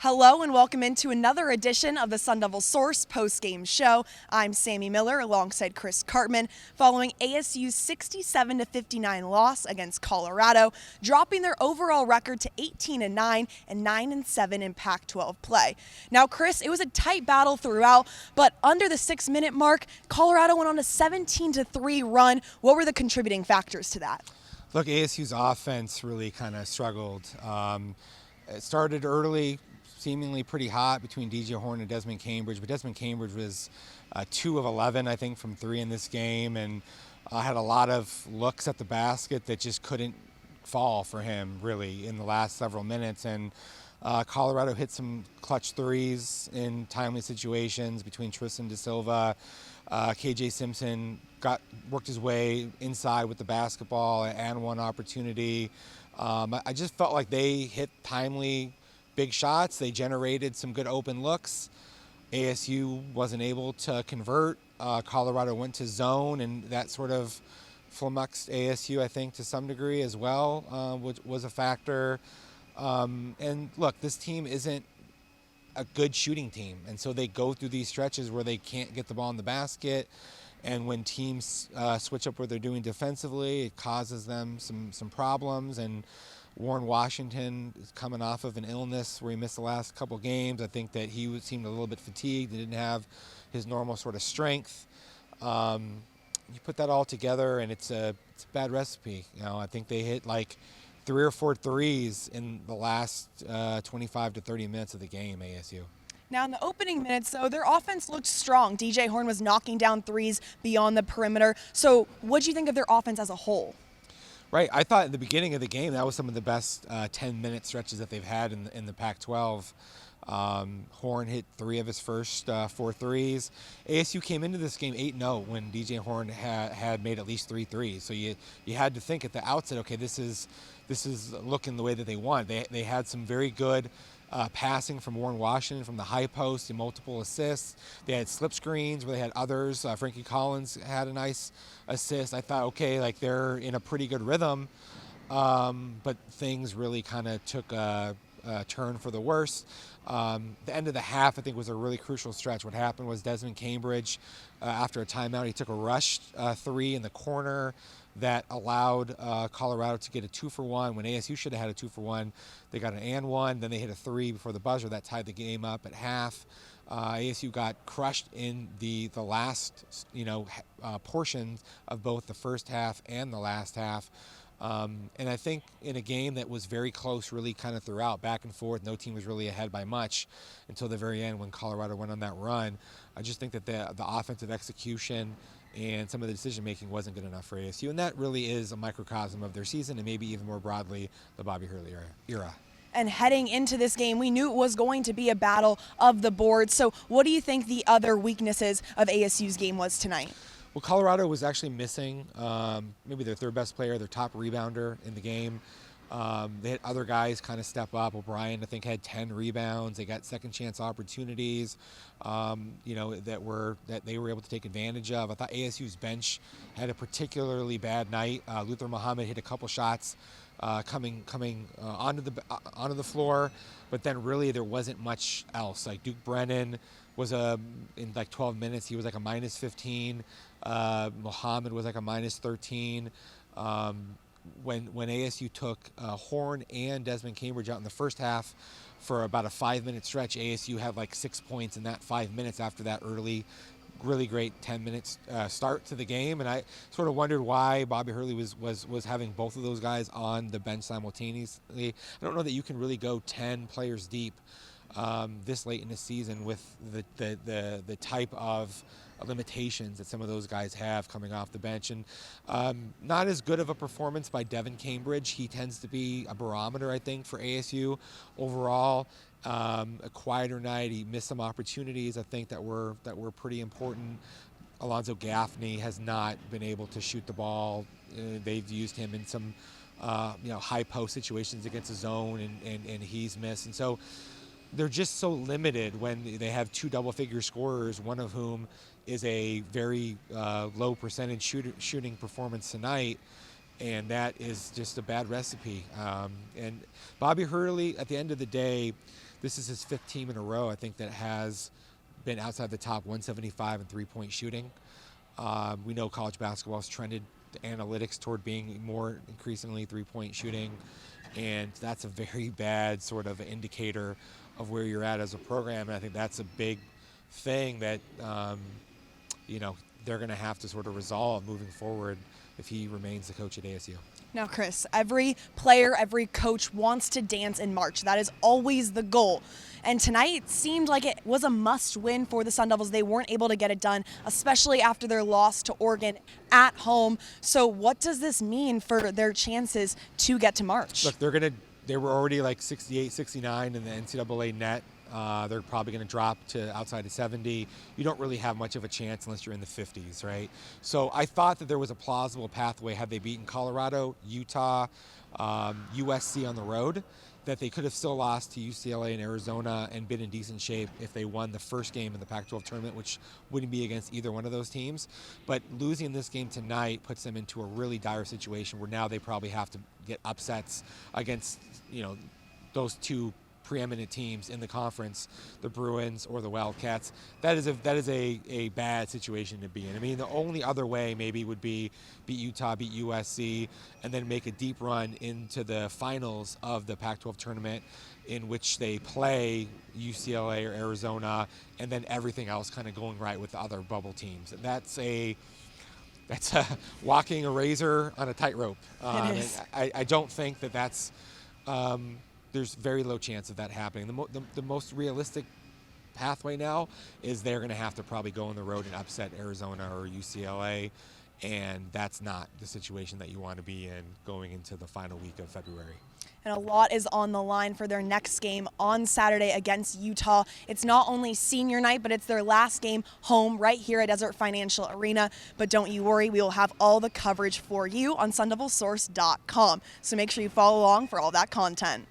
Hello and welcome into another edition of the Devil Source Postgame Show. I'm Sammy Miller alongside Chris Cartman, following ASU's 67-59 loss against Colorado, dropping their overall record to 18-9 and 9-7 in Pac-12 play. Now, Chris, it was a tight battle throughout, but under the 6-minute mark, Colorado went on a 17-3 run. What were the contributing factors to that? Look, ASU's offense really kind of struggled. It started early, seemingly pretty hot between DJ Horn and Desmond Cambridge, but Desmond Cambridge was 2 of 11, I think, from 3 in this game, and had a lot of looks at the basket that just couldn't fall for him, really, in the last several minutes. And Colorado hit some clutch threes in timely situations between Tristan Da Silva. KJ Simpson worked his way inside with the basketball and one opportunity. I just felt like they hit timely big shots. They generated some good open looks. ASU wasn't able to convert. Colorado went to zone, and that sort of flummoxed ASU, I think, to some degree as well, which was a factor. And look, this team isn't a good shooting team, and so they go through these stretches where they can't get the ball in the basket, and when teams switch up what they're doing defensively, it causes them some problems. And Warren Washington is coming off of an illness where he missed the last couple games. I think that he seemed a little bit fatigued. He didn't have his normal sort of strength. You put that all together, and it's a bad recipe. You know, I think they hit like 3 or 4 threes in the last 25 to 30 minutes of the game, ASU. Now, in the opening minutes, though, their offense looked strong. DJ Horn was knocking down threes beyond the perimeter. So what do you think of their offense as a whole? Right. I thought at the beginning of the game that was some of the best 10-minute stretches that they've had in the Pac-12. Horn hit 3 of his first 4 threes. ASU came into this game 8-0 when DJ Horn had made at least 3 threes. So you had to think at the outset, okay, this is looking the way that they want. They had some very good passing from Warren Washington from the high post and multiple assists. They had slip screens where they had others. Frankie Collins had a nice assist. I thought, okay, like they're in a pretty good rhythm, but things really kind of took a turn for the worse. The end of the half, I think, was a really crucial stretch. What happened was Desmond Cambridge, after a timeout, he took a rush 3 in the corner that allowed Colorado to get a 2-for-1 when ASU should have had a 2-for-1. They got an and 1, then they hit a 3 before the buzzer that tied the game up at half. ASU got crushed in the last portion of both the first half and the last half. And I think in a game that was very close really kind of throughout, back and forth, no team was really ahead by much until the very end when Colorado went on that run. I just think that the offensive execution and some of the decision-making wasn't good enough for ASU, and that really is a microcosm of their season and maybe even more broadly the Bobby Hurley era. And heading into this game, we knew it was going to be a battle of the boards. So what do you think the other weaknesses of ASU's game was tonight? Well, Colorado was actually missing maybe their third best player, their top rebounder in the game. They had other guys kind of step up. O'Brien, I think, had 10 rebounds. They got second chance opportunities, that they were able to take advantage of. I thought ASU's bench had a particularly bad night. Luther Muhammad hit a couple shots coming onto the floor, but then really there wasn't much else. Like Duke Brennan was in like 12 minutes, he was like a -15. Muhammad was like a -13. When ASU took Horn and Desmond Cambridge out in the first half for about a 5-minute stretch, ASU had like 6 points in that 5 minutes after that early, really great 10 minutes start to the game. And I sort of wondered why Bobby Hurley was having both of those guys on the bench simultaneously. I don't know that you can really go 10 players deep this late in the season with the type of limitations that some of those guys have coming off the bench. And not as good of a performance by Devin Cambridge. He tends to be a barometer, I think, for ASU overall. A quieter night. He missed some opportunities, I think, that were pretty important. Alonzo Gaffney has not been able to shoot the ball. They've used him in some high post situations against the zone, and he's missed. And so they're just so limited when they have 2 double-figure scorers, one of whom is a very low percentage shooting performance tonight, and that is just a bad recipe. And Bobby Hurley, at the end of the day, this is his 5th team in a row, I think, that has been outside the top 175 in three-point shooting. We know college basketball has trended the analytics toward being more increasingly three-point shooting, and that's a very bad sort of indicator of where you're at as a program. And I think that's a big thing that they're going to have to sort of resolve moving forward if he remains the coach at ASU. Now, Chris, every player, every coach wants to dance in March. That is always the goal. And tonight seemed like it was a must-win for the Sun Devils. They weren't able to get it done, especially after their loss to Oregon at home. So what does this mean for their chances to get to March? Look, they were already like 68, 69 in the NCAA net. They're probably going to drop to outside of 70. You don't really have much of a chance unless you're in the 50s, right? So I thought that there was a plausible pathway had they beaten Colorado, Utah, USC on the road, that they could have still lost to UCLA and Arizona and been in decent shape if they won the first game in the Pac-12 tournament, which wouldn't be against either one of those teams. But losing this game tonight puts them into a really dire situation where now they probably have to get upsets against, those two preeminent teams in the conference, the Bruins or the Wildcats. That is a bad situation to be in. I mean, the only other way maybe would be beat Utah, beat USC, and then make a deep run into the finals of the Pac-12 tournament, in which they play UCLA or Arizona, and then everything else kind of going right with the other bubble teams. And that's a walking a razor on a tightrope. I don't think that's there's very low chance of that happening. The most realistic pathway now is they're going to have to probably go on the road and upset Arizona or UCLA, and that's not the situation that you want to be in going into the final week of February. And a lot is on the line for their next game on Saturday against Utah. It's not only senior night, but it's their last game home right here at Desert Financial Arena. But don't you worry, we will have all the coverage for you on SunDevilSource.com. So make sure you follow along for all that content.